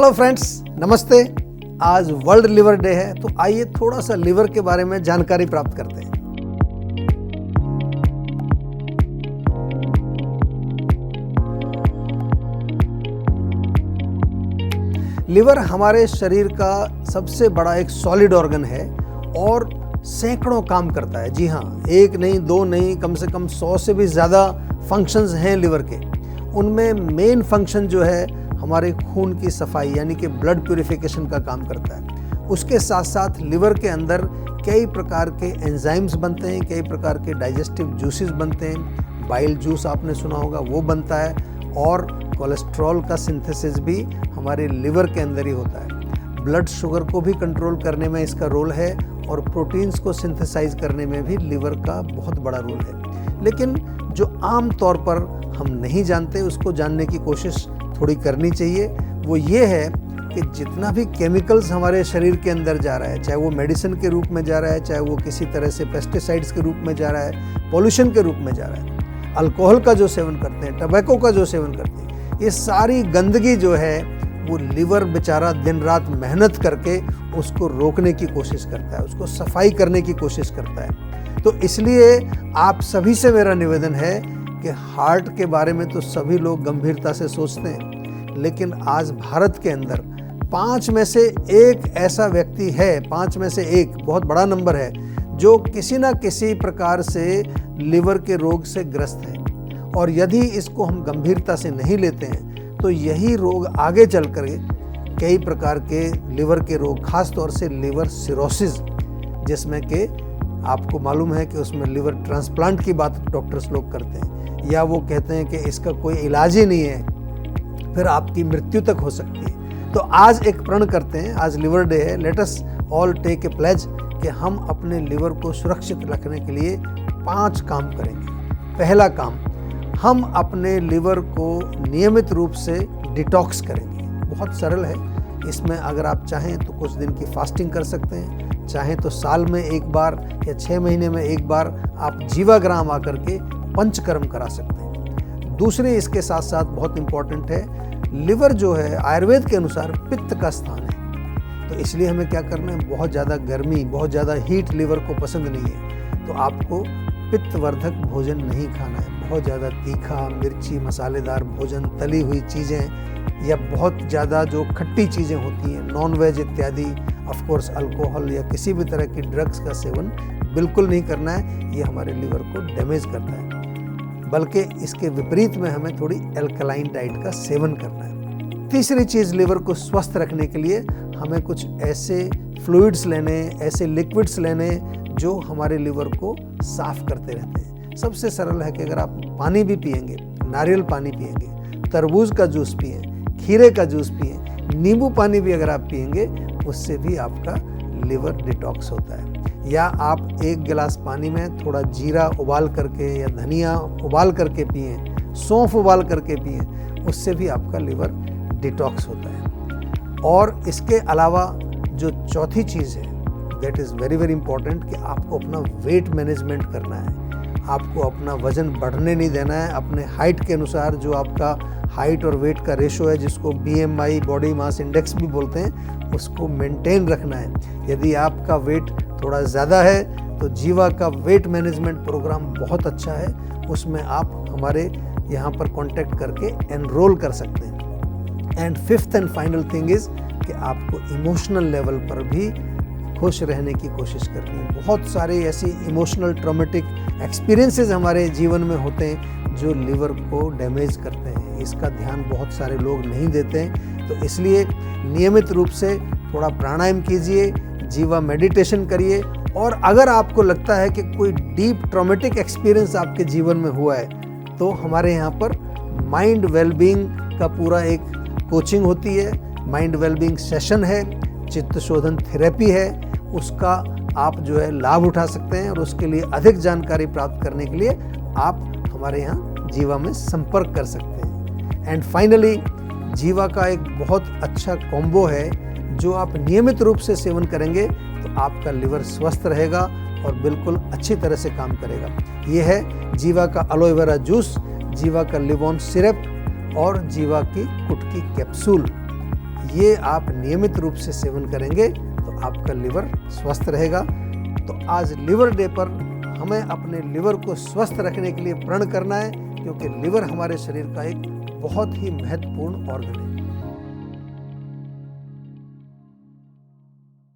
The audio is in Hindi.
हेलो फ्रेंड्स, नमस्ते। आज वर्ल्ड लिवर डे है, तो आइए थोड़ा सा लिवर के बारे में जानकारी प्राप्त करते हैं। लिवर हमारे शरीर का सबसे बड़ा एक सॉलिड ऑर्गन है और सैकड़ों काम करता है। जी हाँ, एक नहीं, दो नहीं, कम से कम 100 से भी ज़्यादा फंक्शंस हैं लिवर के। उनमें मेन फंक्शन जो है हमारे खून की सफाई यानी कि ब्लड प्यूरिफिकेशन का काम करता है। उसके साथ साथ लिवर के अंदर कई प्रकार के एंजाइम्स बनते हैं, कई प्रकार के डाइजेस्टिव जूसेस बनते हैं। बाइल जूस आपने सुना होगा, वो बनता है और कोलेस्ट्रॉल का सिंथेसिस भी हमारे लिवर के अंदर ही होता है। ब्लड शुगर को भी कंट्रोल करने में इसका रोल है और प्रोटीन्स को सिंथेसाइज करने में भी लिवर का बहुत बड़ा रोल है। लेकिन जो आम तौर पर हम नहीं जानते, उसको जानने की कोशिश थोड़ी करनी चाहिए। वो ये है कि जितना भी केमिकल्स हमारे शरीर के अंदर जा रहा है, चाहे वो मेडिसिन के रूप में जा रहा है, चाहे वो किसी तरह से पेस्टिसाइड्स के रूप में जा रहा है, पॉल्यूशन के रूप में जा रहा है, अल्कोहल का जो सेवन करते हैं, टबैको का जो सेवन करते हैं, ये सारी गंदगी जो है वो लिवर बेचारा दिन रात मेहनत करके उसको रोकने की कोशिश करता है, उसको सफाई करने की कोशिश करता है। तो इसलिए आप सभी से मेरा निवेदन है कि हार्ट के बारे में तो सभी लोग गंभीरता से सोचते हैं, लेकिन आज भारत के अंदर 5 में से 1 ऐसा व्यक्ति है, 5 में से 1 बहुत बड़ा नंबर है, जो किसी ना किसी प्रकार से लिवर के रोग से ग्रस्त है। और यदि इसको हम गंभीरता से नहीं लेते हैं तो यही रोग आगे चल कर कई प्रकार के लिवर के रोग, खास तौर से लिवर सिरोसिस, जिसमें कि आपको मालूम है कि उसमें लिवर ट्रांसप्लांट की बात डॉक्टर्स लोग करते हैं, या वो कहते हैं कि इसका कोई इलाज ही नहीं है, फिर आपकी मृत्यु तक हो सकती है। तो आज एक प्रण करते हैं, आज लिवर डे है। Let us all take a pledge कि हम अपने लिवर को सुरक्षित रखने के लिए 5 काम करेंगे। पहला काम, हम अपने लिवर को नियमित रूप से डिटॉक्स करेंगे। बहुत सरल है। इसमें अगर आप चाहें तो कुछ दिन की फास्टिंग कर सकते हैं, चाहें तो साल में एक बार या 6 महीने में एक बार आप जीवाग्राम आकर के पंचकर्म करा सकते हैं। दूसरी इसके साथ साथ बहुत इंपॉर्टेंट है, लिवर जो है आयुर्वेद के अनुसार पित्त का स्थान है। तो इसलिए हमें क्या करना है, बहुत ज़्यादा गर्मी, बहुत ज़्यादा हीट लिवर को पसंद नहीं है, तो आपको पित्तवर्धक भोजन नहीं खाना है। बहुत ज़्यादा तीखा, मिर्ची, मसालेदार भोजन, तली हुई चीज़ें या बहुत ज़्यादा जो खट्टी चीज़ें होती हैं, नॉन वेज इत्यादि, ऑफ कोर्स अल्कोहल या किसी भी तरह की ड्रग्स का सेवन बिल्कुल नहीं करना है। ये हमारे लिवर को डैमेज करता है। बल्कि इसके विपरीत में हमें थोड़ी एल्कलाइन डाइट का सेवन करना है। तीसरी चीज़, लिवर को स्वस्थ रखने के लिए हमें कुछ ऐसे फ्लूइड्स लेने, ऐसे लिक्विड्स लेने जो हमारे लिवर को साफ करते रहते हैं। सबसे सरल है कि अगर आप पानी भी पिएंगे, नारियल पानी पिएंगे, तरबूज का जूस पिएं, खीरे का जूस पिएं, नींबू पानी भी अगर आप पिएंगे, उससे भी आपका लिवर डिटॉक्स होता है। या आप 1 गिलास पानी में थोड़ा जीरा उबाल करके या धनिया उबाल करके पिएं, सौंफ उबाल करके पिएं, उससे भी आपका लिवर डिटॉक्स होता है। और इसके अलावा जो चौथी चीज़ है, that is very very important, कि आपको अपना वेट मैनेजमेंट करना है। आपको अपना वज़न बढ़ने नहीं देना है। अपने हाइट के अनुसार, जो आपका हाइट और वेट का रेशो है, जिसको BMI बॉडी मास इंडेक्स भी बोलते हैं, उसको मेंटेन रखना है। यदि आपका वेट थोड़ा ज़्यादा है तो जीवा का वेट मैनेजमेंट प्रोग्राम बहुत अच्छा है। उसमें आप हमारे यहाँ पर कांटेक्ट करके एनरोल कर सकते हैं। And 5th and final thing is कि आपको इमोशनल लेवल पर भी खुश रहने की कोशिश करनी है। बहुत सारे ऐसे इमोशनल ट्रॉमेटिक एक्सपीरियंसेस हमारे जीवन में होते हैं जो लिवर को डैमेज करते हैं। इसका ध्यान बहुत सारे लोग नहीं देते हैं। तो इसलिए नियमित रूप से थोड़ा प्राणायाम कीजिए, जीवा मेडिटेशन करिए। और अगर आपको लगता है कि कोई डीप ट्रॉमेटिक एक्सपीरियंस आपके जीवन में हुआ है, तो हमारे यहाँ पर माइंड वेलबींग का पूरा एक कोचिंग होती है, माइंड वेलबींग सेशन है, चित्त शोधन थेरेपी है, उसका आप जो है लाभ उठा सकते हैं। और उसके लिए अधिक जानकारी प्राप्त करने के लिए आप हमारे यहाँ जीवा में संपर्क कर सकते हैं। एंड फाइनली, जीवा का एक बहुत अच्छा कॉम्बो है जो आप नियमित रूप से सेवन करेंगे तो आपका लिवर स्वस्थ रहेगा और बिल्कुल अच्छी तरह से काम करेगा। ये है जीवा का एलोवेरा जूस, जीवा का लिवॉन सिरप और जीवा की कुटकी कैप्सूल। ये आप नियमित रूप से सेवन करेंगे तो आपका लिवर स्वस्थ रहेगा। तो आज लिवर डे पर हमें अपने लिवर को स्वस्थ रखने के लिए प्रण करना है, क्योंकि लिवर हमारे शरीर का एक बहुत ही महत्वपूर्ण ऑर्गन है।